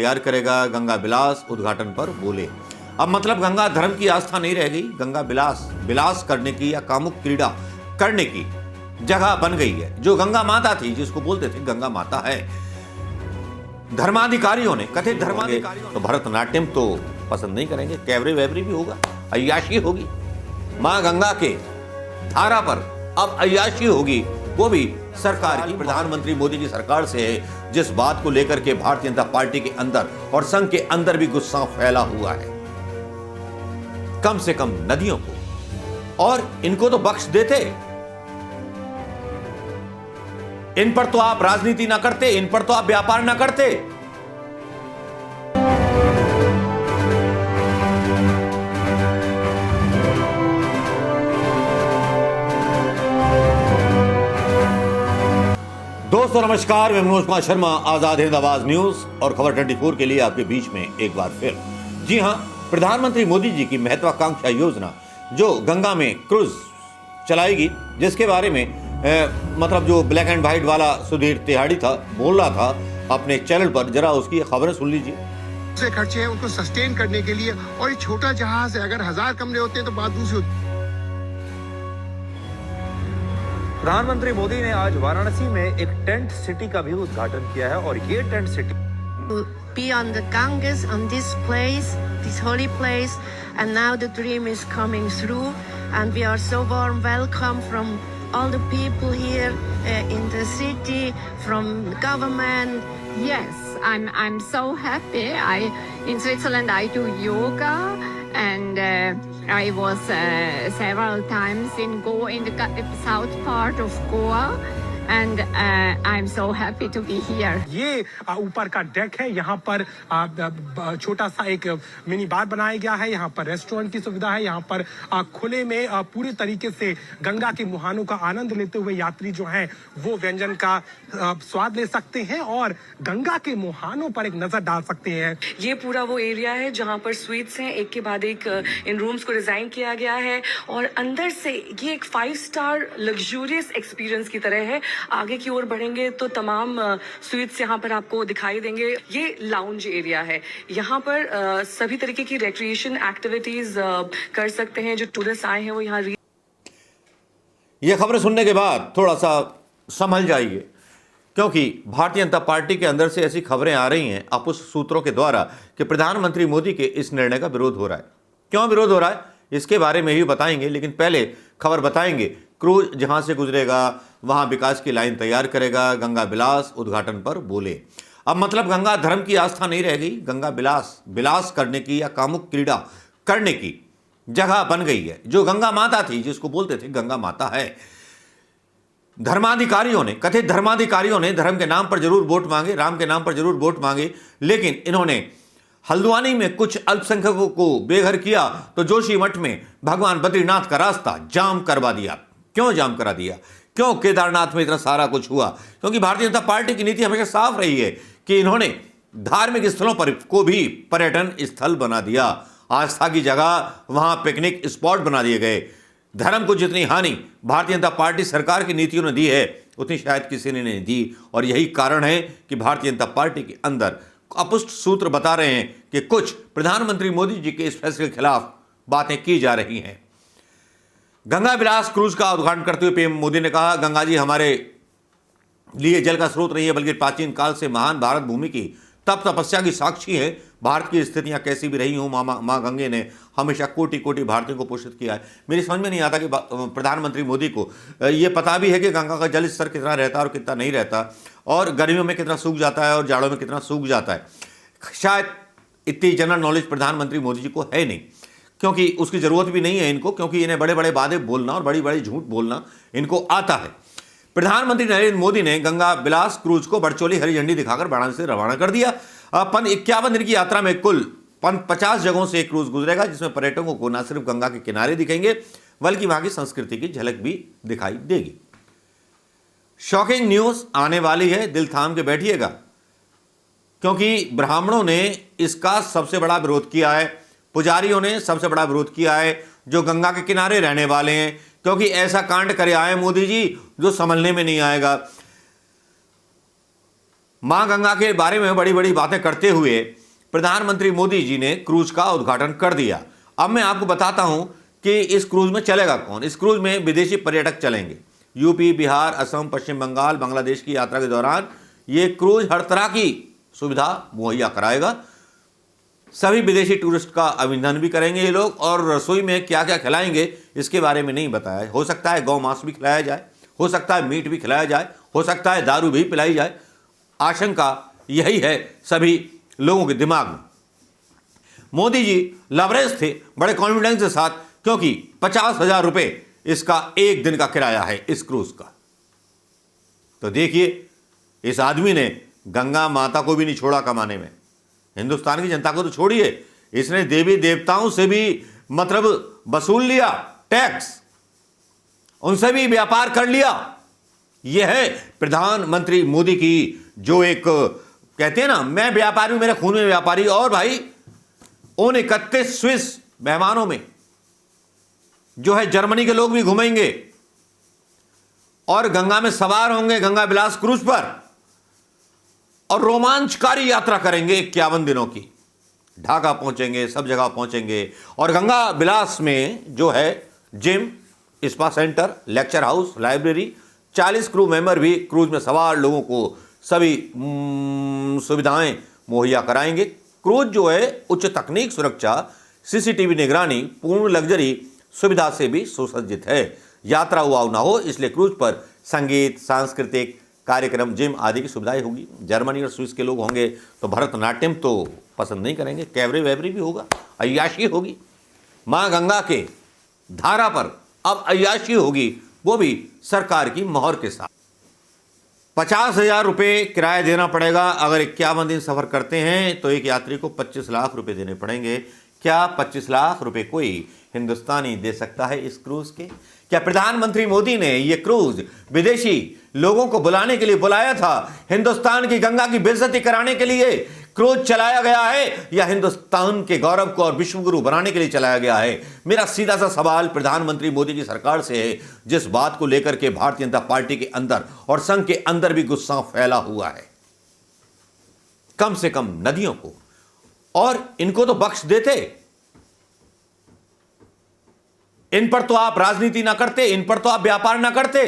तैयार करेगा गंगा बिलास उद्घाटन पर बोले। अब मतलब गंगा धर्म की आस्था नहीं रह गई, गंगा बिलास करने की या कामुक क्रीड़ा करने की जगह बन गई है। जो गंगा माता थी, जिसको बोलते थे गंगा माता है, धर्माधिकारियों ने, कथित धर्माधिकारियों, तो भरतनाट्यम तो पसंद नहीं करेंगे, कैबरे वैबरी भी होगा, अय्याशी होगी। मां गंगा के धारा पर अब अय्याशी होगी, वो भी सरकार की, प्रधानमंत्री मोदी की सरकार से है, जिस बात को लेकर के भारतीय जनता पार्टी के अंदर और संघ के अंदर भी गुस्सा फैला हुआ है। कम से कम नदियों को, और इनको तो बख्श देते, इन पर तो आप राजनीति ना करते, इन पर तो आप व्यापार ना करते। दोस्तों नमस्कार, मैं मनोज कुमार शर्मा, आजाद हिंद आवाज न्यूज और खबर 24 के लिए आपके बीच में एक बार फिर। जी हां, प्रधानमंत्री मोदी जी की महत्वाकांक्षा योजना जो गंगा में क्रूज चलाएगी, जिसके बारे में मतलब जो ब्लैक एंड व्हाइट वाला सुधीर तिहाड़ी था, बोल रहा था अपने चैनल पर, जरा उसकी खबरें सुन लीजिए। से खर्चे हैं उनको सस्टेन करने के लिए, और ये छोटा जहाज है, अगर 1000 कमरे होते हैं तो बात दूसरी होती। प्रधानमंत्री मोदी ने आज वाराणसी में एक टेंट सिटी का भी उद्घाटन किया है, और ये tent city be on the Ganges, on this place, this holy place, and now the dream is coming through, and we are so warm welcome from all the people here in the city, from government. Yes, I'm so happy. In Switzerland I do yoga, and I was several times in Goa, in the south part of Goa. And I'm so happy to be here. ये ऊपर का deck है, यहाँ पर छोटा सा एक mini bar बनाया गया है, यहाँ पर रेस्टोरेंट की सुविधा है, यहाँ पर खुले में पूरी तरीके से गंगा के मुहानों का आनंद लेते हुए यात्री जो हैं वो व्यंजन का स्वाद ले सकते हैं और गंगा के मुहानों पर एक नजर डाल सकते हैं। ये पूरा वो एरिया है जहाँ पर स्वीट्स हैं, एक के बाद एक इन रूम्स को डिजाइन किया गया है, और अंदर से ये एक 5 स्टार लग्जूरियस एक्सपीरियंस की तरह है। आगे की ओर बढ़ेंगे तो तमाम स्वीट्स यहाँ पर आपको दिखाई देंगे। ये लाउंज एरिया है, यहाँ पर सभी तरीके की रिक्रिएशन एक्टिविटीज कर सकते हैं। जो टूरिस्ट आए हैं वो यहाँ। ये खबरें सुनने के बाद थोड़ा सा संभल जाइए, क्योंकि भारतीय जनता पार्टी के अंदर से ऐसी खबरें आ रही हैं अपुष्ट सूत्रों के द्वारा कि प्रधानमंत्री मोदी के इस निर्णय का विरोध हो रहा है। क्यों विरोध हो रहा है, इसके बारे में भी बताएंगे, लेकिन पहले खबर बताएंगे। क्रूज जहां से गुजरेगा वहां विकास की लाइन तैयार करेगा, गंगा बिलास उद्घाटन पर बोले। अब मतलब गंगा धर्म की आस्था नहीं रह गई, गंगा बिलास करने की या कामुक क्रीड़ा करने की जगह बन गई है। जो गंगा माता थी, जिसको बोलते थे गंगा माता है, धर्माधिकारियों ने, कथित धर्माधिकारियों ने धर्म के नाम पर जरूर वोट मांगे, राम के नाम पर जरूर वोट मांगे, लेकिन इन्होंने हल्द्वानी में कुछ अल्पसंख्यकों को बेघर किया तो जोशीमठ में भगवान बद्रीनाथ का रास्ता जाम करवा दिया। क्यों जाम करा दिया, क्यों केदारनाथ में इतना सारा कुछ हुआ? क्योंकि भारतीय जनता पार्टी की नीति हमेशा साफ रही है कि इन्होंने धार्मिक स्थलों पर को भी पर्यटन स्थल बना दिया, आस्था की जगह वहां पिकनिक स्पॉट बना दिए गए। धर्म को जितनी हानि भारतीय जनता पार्टी सरकार की नीतियों ने दी है, उतनी शायद किसी ने नहीं दी, और यही कारण है कि भारतीय जनता पार्टी के अंदर अपुष्ट सूत्र बता रहे हैं कि कुछ प्रधानमंत्री मोदी जी के इस फैसले के खिलाफ बातें की जा रही हैं। गंगा बिलास क्रूज का उद्घाटन करते हुए पीएम मोदी ने कहा, गंगा जी हमारे लिए जल का स्रोत नहीं है, बल्कि प्राचीन काल से महान भारत भूमि की तप तपस्या की साक्षी है। भारत की स्थितियां कैसी भी रही हों, माँ गंगे ने हमेशा कोटि कोटि भारतीयों को पोषित किया है। मेरी समझ में नहीं आता कि प्रधानमंत्री मोदी को ये पता भी है कि गंगा का जल स्तर कितना रहता है और कितना नहीं रहता, और गर्मियों में कितना सूख जाता है और जाड़ों में कितना सूख जाता है। शायद इतनी जनरल नॉलेज प्रधानमंत्री मोदी जी को है नहीं, क्योंकि उसकी ज़रूरत भी नहीं है इनको, क्योंकि इन्हें बड़े बड़े वादे बोलना और बड़ी बड़ी झूठ बोलना इनको आता है। प्रधानमंत्री नरेंद्र मोदी ने गंगा बिलास क्रूज को बड़चोली हरी झंडी दिखाकर वाराणसी से रवाना कर दिया। 51 दिन की यात्रा में कुल 50 जगहों से क्रूज गुजरेगा, जिसमें पर्यटकों को न सिर्फ गंगा के किनारे दिखेंगे, बल्कि वहां की संस्कृति की झलक भी दिखाई देगी। शॉकिंग न्यूज आने वाली है, दिल थाम के बैठिएगा, क्योंकि ब्राह्मणों ने इसका सबसे बड़ा विरोध किया है, पुजारियों ने सबसे बड़ा विरोध किया है, जो गंगा के किनारे रहने वाले हैं, क्योंकि ऐसा कांड करे आए मोदी जी जो संभलने में नहीं आएगा। मां गंगा के बारे में बड़ी बड़ी बातें करते हुए प्रधानमंत्री मोदी जी ने क्रूज का उद्घाटन कर दिया। अब मैं आपको बताता हूं कि इस क्रूज में चलेगा कौन। इस क्रूज में विदेशी पर्यटक चलेंगे। यूपी, बिहार, असम, पश्चिम बंगाल, बांग्लादेश की यात्रा के दौरान ये क्रूज हर तरह की सुविधा मुहैया कराएगा। सभी विदेशी टूरिस्ट का अभिनंदन भी करेंगे ये लोग, और रसोई में क्या क्या खिलाएंगे इसके बारे में नहीं बताया। हो सकता है गौ मांस भी खिलाया जाए, हो सकता है मीट भी खिलाया जाए, हो सकता है दारू भी पिलाई जाए। आशंका यही है सभी लोगों के दिमाग में। मोदी जी लबरेज थे बड़े कॉन्फिडेंस के साथ, क्योंकि 50,000 रुपए इसका एक दिन का किराया है इस क्रूज का। तो देखिए, इस आदमी ने गंगा माता को भी नहीं छोड़ा कमाने में, हिंदुस्तान की जनता को तो छोड़िए, इसने देवी देवताओं से भी मतलब वसूल लिया टैक्स, उनसे भी व्यापार कर लिया। यह है प्रधानमंत्री मोदी की जो एक कहते हैं ना, मैं व्यापारी हूं, मेरे खून में व्यापारी। और भाई उन 31 स्विस मेहमानों में जो है जर्मनी के लोग भी घूमेंगे और गंगा में सवार होंगे, गंगा विलास क्रूज पर, और रोमांचकारी यात्रा करेंगे 51 दिनों की। ढाका पहुंचेंगे, सब जगह पहुंचेंगे, और गंगा विलास में जो है gym, spa centre, lecture house, library, 40 crew member भी क्रूज में सवार लोगों को सभी सुविधाएं मुहैया कराएंगे। क्रूज जो है उच्च तकनीक, सुरक्षा, सीसीटीवी निगरानी, पूर्ण लग्जरी सुविधा से भी सुसज्जित है। यात्रा उबाऊ ना हो इसलिए क्रूज पर संगीत, सांस्कृतिक कार्यक्रम, जिम आदि की सुविधाएं होगी। जर्मनी और स्विस के लोग होंगे तो भरतनाट्यम तो पसंद नहीं करेंगे, कैबरे वैबरी भी होगा, अय्याशी होगी। मां गंगा के धारा पर अब अय्याशी होगी, वो भी सरकार की मोहर के साथ। 50,000 रुपये किराया देना पड़ेगा। अगर 51 दिन सफर करते हैं तो एक यात्री को 25 लाख रुपए देने पड़ेंगे। क्या 25 लाख रुपए कोई हिंदुस्तानी दे सकता है इस क्रूज के? क्या प्रधानमंत्री मोदी ने यह क्रूज विदेशी लोगों को बुलाने के लिए बुलाया था? हिंदुस्तान की गंगा की बेइज्जती कराने के लिए क्रूज चलाया गया है, या हिंदुस्तान के गौरव को और विश्वगुरु बनाने के लिए चलाया गया है? मेरा सीधा सा सवाल प्रधानमंत्री मोदी की सरकार से है, जिस बात को लेकर के भारतीय जनता पार्टी के अंदर और संघ के अंदर भी गुस्सा फैला हुआ है। कम से कम नदियों को, और इनको तो बख्श देते, इन पर तो आप राजनीति ना करते, इन पर तो आप व्यापार ना करते।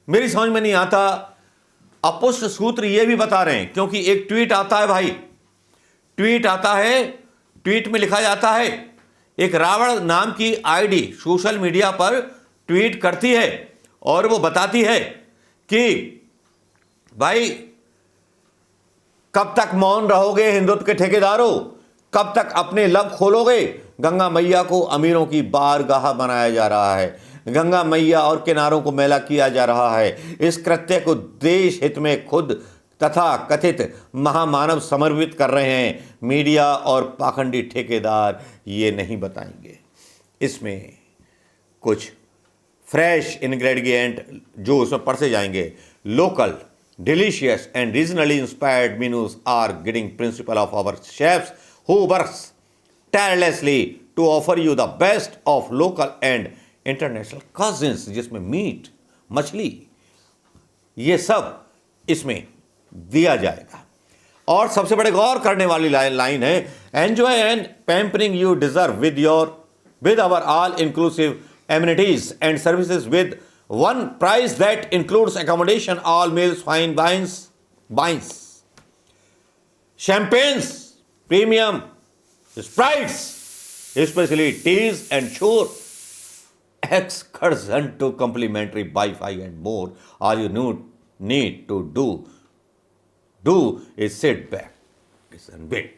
मेरी समझ में नहीं आता। अपुष्ट सूत्र यह भी बता रहे हैं, क्योंकि एक ट्वीट आता है भाई, ट्वीट आता है, ट्वीट में लिखा जाता है, एक रावण नाम की आईडी सोशल मीडिया पर ट्वीट करती है और वो बताती है कि भाई कब तक मौन रहोगे हिंदुत्व के ठेकेदारों, कब तक अपने लब खोलोगे? गंगा मैया को अमीरों की बारगाह बनाया जा रहा है, गंगा मैया और किनारों को मैला किया जा रहा है। इस कृत्य को देश हित में खुद तथा कथित महामानव समर्पित कर रहे हैं। मीडिया और पाखंडी ठेकेदार ये नहीं बताएंगे। इसमें कुछ फ्रेश इंग्रेडिएंट जो उसमें परसे जाएंगे। Local, delicious and regionally inspired menus are giving principal of our chefs who works tirelessly to offer you the best of local and international cuisines, जिसमें मीट, मछली, ये सब इसमें दिया जाएगा। और सबसे बड़े गौर करने वाली लाइन है, enjoy and pampering you deserve with our all inclusive amenities and services with one price that includes accommodation, all meals, fine wines, champagnes, premium sprites, especially teas and sure excursion to complimentary Wi-Fi and more. All you need to do is sit back, listen, wait.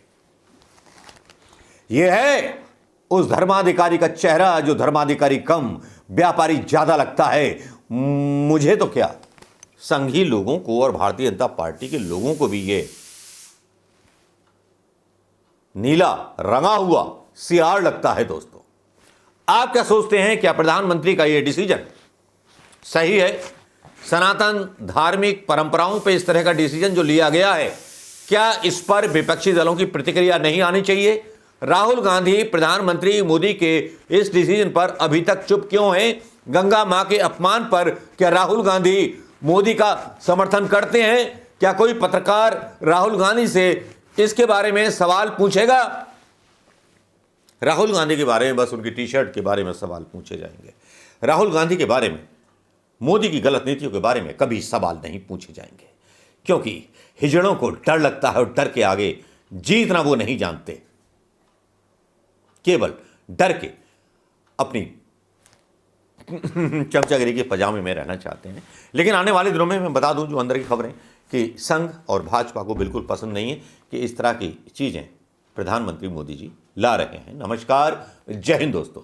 यह है उस धर्माधिकारी का चेहरा जो धर्माधिकारी कम, व्यापारी ज्यादा लगता है। मुझे तो क्या, संघी लोगों को और भारतीय जनता पार्टी के लोगों को भी ये नीला रंगा हुआ सियार लगता है। दोस्तों, आप क्या सोचते हैं? क्या प्रधानमंत्री का यह डिसीजन सही है? सनातन धार्मिक परंपराओं पे इस तरह का डिसीजन जो लिया गया है, क्या इस पर विपक्षी दलों की प्रतिक्रिया नहीं आनी चाहिए? राहुल गांधी प्रधानमंत्री मोदी के इस डिसीजन पर अभी तक चुप क्यों हैं? गंगा मां के अपमान पर क्या राहुल गांधी मोदी का समर्थन करते हैं, क्या कोई पत्रकार राहुल गांधी से इसके बारे में सवाल पूछेगा? राहुल गांधी के बारे में बस उनकी टी शर्ट के बारे में सवाल पूछे जाएंगे। राहुल गांधी के बारे में, मोदी की गलत नीतियों के बारे में कभी सवाल नहीं पूछे जाएंगे, क्योंकि हिजड़ों को डर लगता है और डर के आगे जीतना वो नहीं जानते, केवल डर के अपनी चमचागिरी के पजामे में रहना चाहते हैं। लेकिन आने वाले दिनों में मैं बता दूं जो अंदर की खबरें कि संघ और भाजपा को बिल्कुल पसंद नहीं है कि इस तरह की चीज़ें प्रधानमंत्री मोदी जी ला रहे हैं। नमस्कार, जय हिंद दोस्तों।